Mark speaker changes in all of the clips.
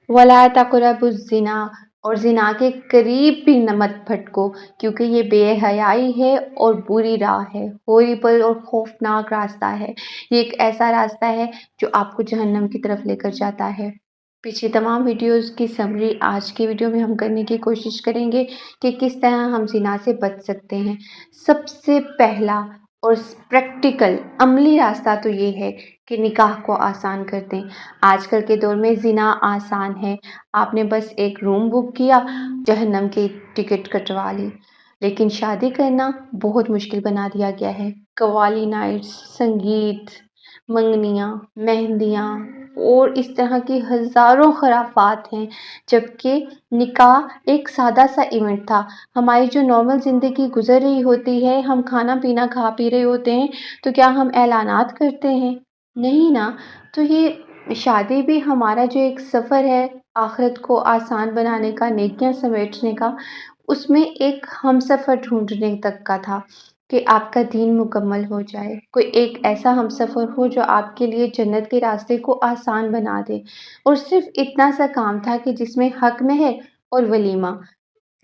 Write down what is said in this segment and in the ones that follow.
Speaker 1: वला तक़रबुज़्ज़िना, और ज़िना के करीब भी मत भटको, क्योंकि ये बेहयाई है और बुरी राह है, हॉरिबल और खौफनाक रास्ता है। ये एक ऐसा रास्ता है जो आपको जहन्नम की तरफ लेकर जाता है। पिछली तमाम वीडियोस की समरी आज की वीडियो में हम करने की कोशिश करेंगे कि किस तरह हम ज़िना से बच सकते हैं। सबसे पहला और प्रैक्टिकल अमली रास्ता तो ये है कि निकाह को आसान कर दें। आजकल के दौर में ज़िना आसान है, आपने बस एक रूम बुक किया, जहन्नम की टिकट कटवा ली। लेकिन शादी करना बहुत मुश्किल बना दिया गया है। कव्वाली नाइट्स, संगीत, मंगनियाँ, मेहंदियाँ और इस तरह की हज़ारों खराफात हैं, जबकि निकाह एक सादा सा इवेंट था। हमारी जो नॉर्मल ज़िंदगी गुजर रही होती है, हम खाना पीना खा पी रहे होते हैं, तो क्या हम ऐलानात करते हैं? नहीं ना। तो ये शादी भी हमारा जो एक सफ़र है आखिरत को आसान बनाने का, नेकियां समेटने का, उसमें एक हमसफ़र ढूंढने तक का था कि आपका दीन मुकम्मल हो जाए। कोई एक ऐसा हमसफ़र हो जो आपके लिए जन्नत के रास्ते को आसान बना दे। और सिर्फ इतना सा काम था कि जिसमें हक महर और वलीमा,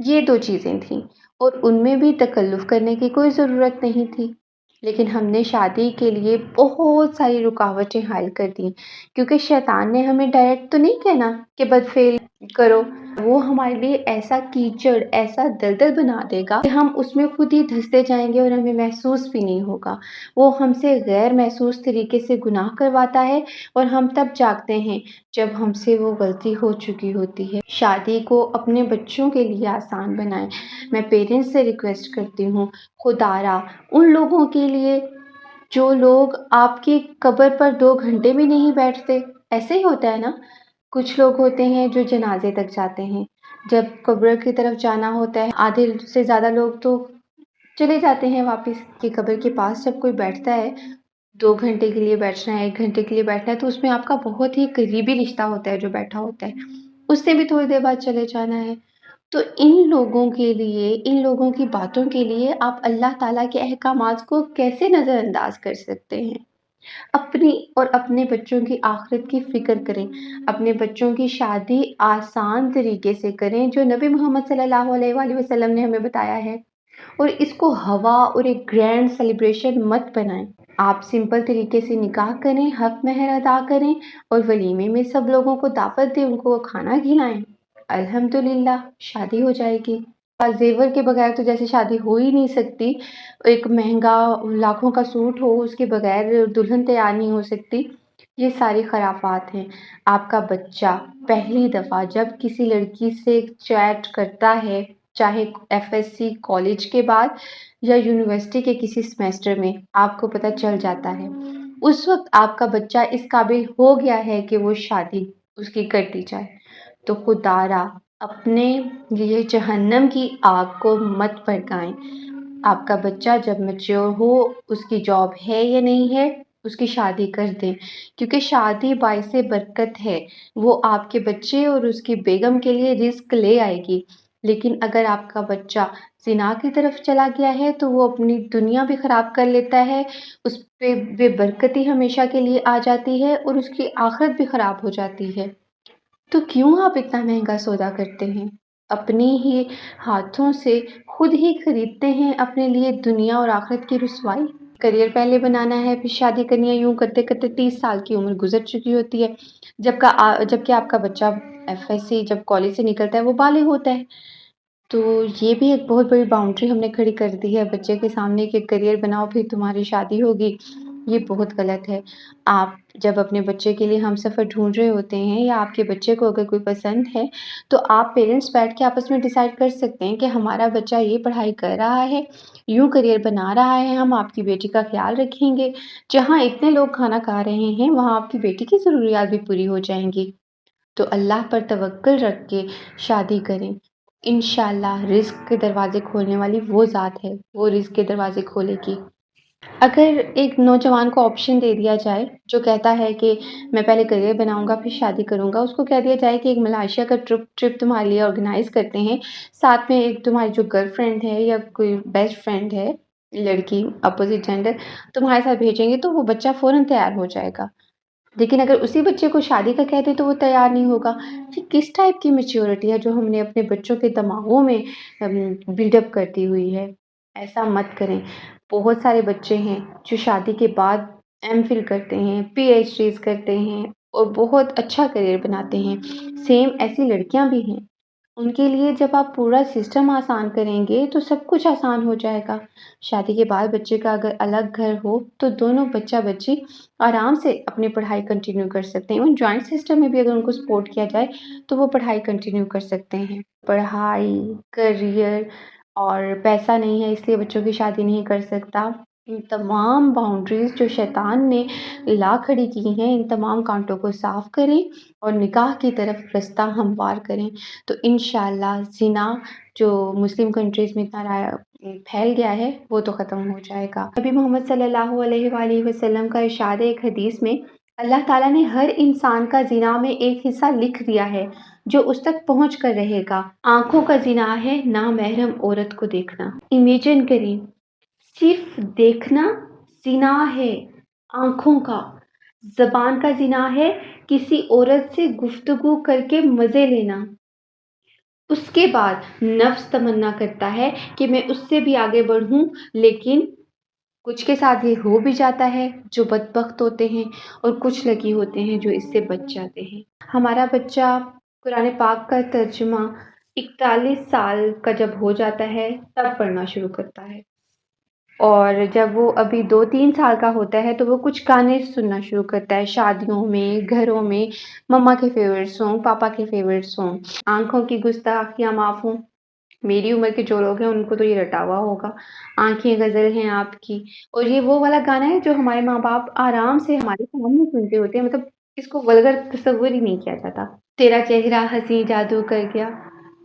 Speaker 1: ये 2 चीज़ें थीं, और उनमें भी तकल्लुफ़ करने की कोई ज़रूरत नहीं थी। लेकिन हमने शादी के लिए बहुत सारी रुकावटें हायल कर दी, क्योंकि शैतान ने हमें डायरेक्ट तो नहीं कहना कि बदफ़ेल करो। वो हमारे लिए ऐसा कीचड़, ऐसा दलदल बना देगा कि हम उसमें खुद ही धँसते जाएँगे और हमें महसूस भी नहीं होगा। वो हमसे गैर महसूस तरीके से गुनाह करवाता है और हम तब जागते हैं जब हमसे वो गलती हो चुकी होती है। शादी को अपने बच्चों के लिए आसान बनाएं। मैं पेरेंट्स से रिक्वेस्ट करती हूँ, खुदारा उन लोगों के लिए जो लोग आपकी कब्र पर 2 घंटे भी नहीं बैठते। ऐसे ही होता है ना, कुछ लोग होते हैं जो जनाजे तक जाते हैं, जब कब्र की तरफ जाना होता है आधे से ज़्यादा लोग तो चले जाते हैं वापस। कि कब्र के पास जब कोई बैठता है, 2 घंटे के लिए बैठना है, 1 घंटे के लिए बैठना है, तो उसमें आपका बहुत ही करीबी रिश्ता होता है जो बैठा होता है, उससे भी थोड़ी देर बाद चले जाना है। तो इन लोगों के लिए, इन लोगों की बातों के लिए आप अल्लाह ताला के अहकामात को कैसे नज़रअंदाज कर सकते हैं? अपनी और अपने बच्चों की आखिरत की फ़िक्र करें। अपने बच्चों की शादी आसान तरीके से करें, जो नबी मोहम्मद सल्लल्लाहु अलैहि वसल्लम ने हमें बताया है, और इसको हवा और एक ग्रैंड सेलिब्रेशन मत बनाएं। आप सिंपल तरीके से निकाह करें, हक महर अदा करें और वलीमे में सब लोगों को दावत दें, उनको खाना खिलाएं। अल्हम्दुलिल्लाह शादी हो जाएगी। जेवर के बगैर तो जैसे शादी हो ही नहीं सकती। एक महंगा लाखों का सूट हो, उसके बगैर दुल्हन तैयार नहीं हो सकती। ये सारी खराफात हैं। आपका बच्चा पहली दफ़ा जब किसी लड़की से चैट करता है, चाहे एफएससी कॉलेज के बाद या यूनिवर्सिटी के किसी सेमेस्टर में, आपको पता चल जाता है, उस वक्त आपका बच्चा इस काबिल हो गया है कि वो शादी उसकी कर दी जाए। तो खुदारा अपने लिए जहन्नम की आग को मत भड़काएं। आपका बच्चा जब मैच्योर हो, उसकी जॉब है या नहीं है, उसकी शादी कर दें, क्योंकि शादी बाइसे बरकत है। वो आपके बच्चे और उसकी बेगम के लिए रिस्क ले आएगी। लेकिन अगर आपका बच्चा ज़िना की तरफ चला गया है, तो वो अपनी दुनिया भी ख़राब कर लेता है, उस पे बेबरकती हमेशा के लिए आ जाती है और उसकी आखिरत भी ख़राब हो जाती है। तो क्यों आप इतना महंगा सौदा करते हैं? अपने ही हाथों से खुद ही खरीदते हैं अपने लिए दुनिया और आखिरत की रुसवाई। करियर पहले बनाना है, फिर शादी करनी है, यूँ करते-करते 30 साल की उम्र गुज़र चुकी होती है। जबकि आपका बच्चा एफएससी जब कॉलेज से निकलता है, वो बालिग होता है। तो ये भी एक बहुत बड़ी बाउंड्री हमने खड़ी कर दी है बच्चे के सामने कि करियर बनाओ फिर तुम्हारी शादी होगी। ये बहुत गलत है। आप जब अपने बच्चे के लिए हमसफ़र ढूँढ रहे होते हैं या आपके बच्चे को अगर कोई पसंद है, तो आप पेरेंट्स बैठ के आपस में डिसाइड कर सकते हैं कि हमारा बच्चा ये पढ़ाई कर रहा है, यूँ करियर बना रहा है, हम आपकी बेटी का ख़्याल रखेंगे। जहाँ इतने लोग खाना खा रहे हैं, वहाँ आपकी बेटी की ज़रूरियात भी पूरी हो जाएँगी। तो अल्लाह पर तवक्कुल रख के शादी करें। इंशाअल्लाह रिज़्क के दरवाज़े खोलने वाली वो ज़ात है, वो रिज़्क के दरवाज़े खोलेगी। अगर एक नौजवान को ऑप्शन दे दिया जाए, जो कहता है कि मैं पहले करियर बनाऊँगा फिर शादी करूँगा, उसको कह दिया जाए कि एक मलेशिया का ट्रिप तुम्हारे लिए ऑर्गेनाइज़ करते हैं, साथ में एक तुम्हारी जो गर्लफ्रेंड है या कोई बेस्ट फ्रेंड है, लड़की अपोज़िट जेंडर, तुम्हारे साथ भेजेंगे, तो वो बच्चा फ़ौरन तैयार हो जाएगा। लेकिन अगर उसी बच्चे को शादी का कह दें तो वो तैयार नहीं होगा। ये किस टाइप की मैच्योरिटी है जो हमने अपने बच्चों के दिमागों में बिल्डअप कर दी हुई है। ऐसा मत करें। बहुत सारे बच्चे हैं जो शादी के बाद एमफिल करते हैं, पीएचडीज़ करते हैं और बहुत अच्छा करियर बनाते हैं। सेम ऐसी लड़कियाँ भी हैं। उनके लिए जब आप पूरा सिस्टम आसान करेंगे तो सब कुछ आसान हो जाएगा। शादी के बाद बच्चे का अगर अलग घर हो तो दोनों बच्चा-बच्ची आराम से अपनी पढ़ाई कंटिन्यू कर सकते हैं। इवन जॉइंट सिस्टम में भी अगर उनको सपोर्ट किया जाए तो वो पढ़ाई कंटिन्यू कर सकते हैं। पढ़ाई, करियर और पैसा नहीं है इसलिए बच्चों की शादी नहीं कर सकता। इन तमाम बाउंड्रीज़ जो शैतान ने ला खड़ी की हैं, इन तमाम कांटों को साफ़ करें और निकाह की तरफ रास्ता हमवार करें। तो इंशाअल्लाह ज़िना जो मुस्लिम कंट्रीज़ में इतना फैल गया है वो तो ख़त्म हो जाएगा। नबी मोहम्मद सल्लल्लाहु अलैहि वसल्लम का इरशाद है एक हदीस में, अल्लाह ताला ने हर इंसान का ज़िना में एक हिस्सा लिख दिया है जो उस तक पहुँच कर रहेगा। आँखों का ज़िना है नामहरम औरत को देखना। इमेजिन करें, सिर्फ देखना ज़िना है आँखों का। ज़बान का ज़िना है किसी औरत से गुफ्तगू करके मज़े लेना। उसके बाद नफ्स तमन्ना करता है कि मैं उससे भी आगे बढ़ूँ, लेकिन कुछ के साथ ये हो भी जाता है जो बदबख्त होते हैं और कुछ लकी होते हैं जो इससे बच जाते हैं। हमारा बच्चा कुरान पाक का तर्जुमा 41 साल का जब हो जाता है तब पढ़ना शुरू करता है। और जब वो अभी 2-3 साल का होता है तो वो कुछ गाने सुनना शुरू करता है शादियों में, घरों में, मम्मा के फ़ेवरेट सॉन्ग, पापा के फ़ेवरेट सॉन्ग। आँखों की गुस्ताखियाँ माफ़ हों, मेरी उम्र के जो लोग हैं उनको तो ये रटा हुआ होगा। आँखें गज़ल हैं आपकी, और ये वो वाला गाना है जो हमारे माँ-बाप आराम से हमारे सामने सुनते होते हैं, मतलब इसको वल्गर तसव्वुर ही नहीं किया जाता। तेरा चेहरा हँसी जादू कर गया,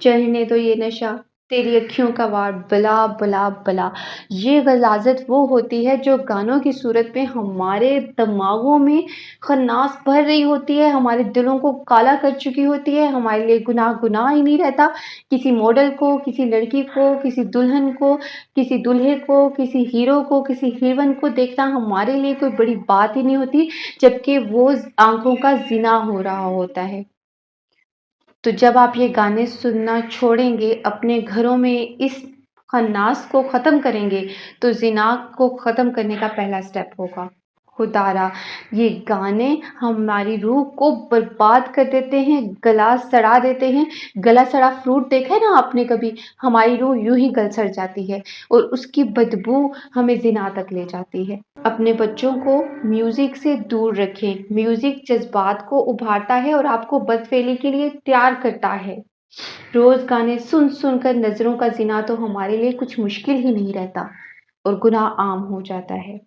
Speaker 1: चढ़ने दो ये नशा, तेरी अँखियों का वार बला बला बला। ये ग़लाज़त वो होती है जो गानों की सूरत में हमारे दिमागों में खन्नास भर रही होती है, हमारे दिलों को काला कर चुकी होती है, हमारे लिए गुनाह गुनाह ही नहीं रहता। किसी मॉडल को, किसी लड़की को, किसी दुल्हन को, किसी दूल्हे को, किसी हीरो को, किसी हीरोइन को देखना हमारे लिए कोई बड़ी बात ही नहीं होती, जबकि वो आँखों का ज़िना हो रहा होता है। तो जब आप ये गाने सुनना छोड़ेंगे, अपने घरों में इस खन्नास को ख़त्म करेंगे, तो ज़िना को ख़त्म करने का पहला स्टेप होगा। खुदारा ये गाने हमारी रूह को बर्बाद कर देते हैं, गला सड़ा देते हैं। गला सड़ा फ्रूट देखा है ना आपने कभी? हमारी रूह यूँ ही गल सड़ जाती है और उसकी बदबू हमें ज़िना तक ले जाती है। अपने बच्चों को म्यूज़िक से दूर रखें। म्यूज़िक जज़्बात को उभारता है और आपको बदफ़ेली के लिए तैयार करता है। रोज़ गाने सुन-सुन कर नज़रों का ज़िना तो हमारे लिए कुछ मुश्किल ही नहीं रहता और गुनाह आम हो जाता है।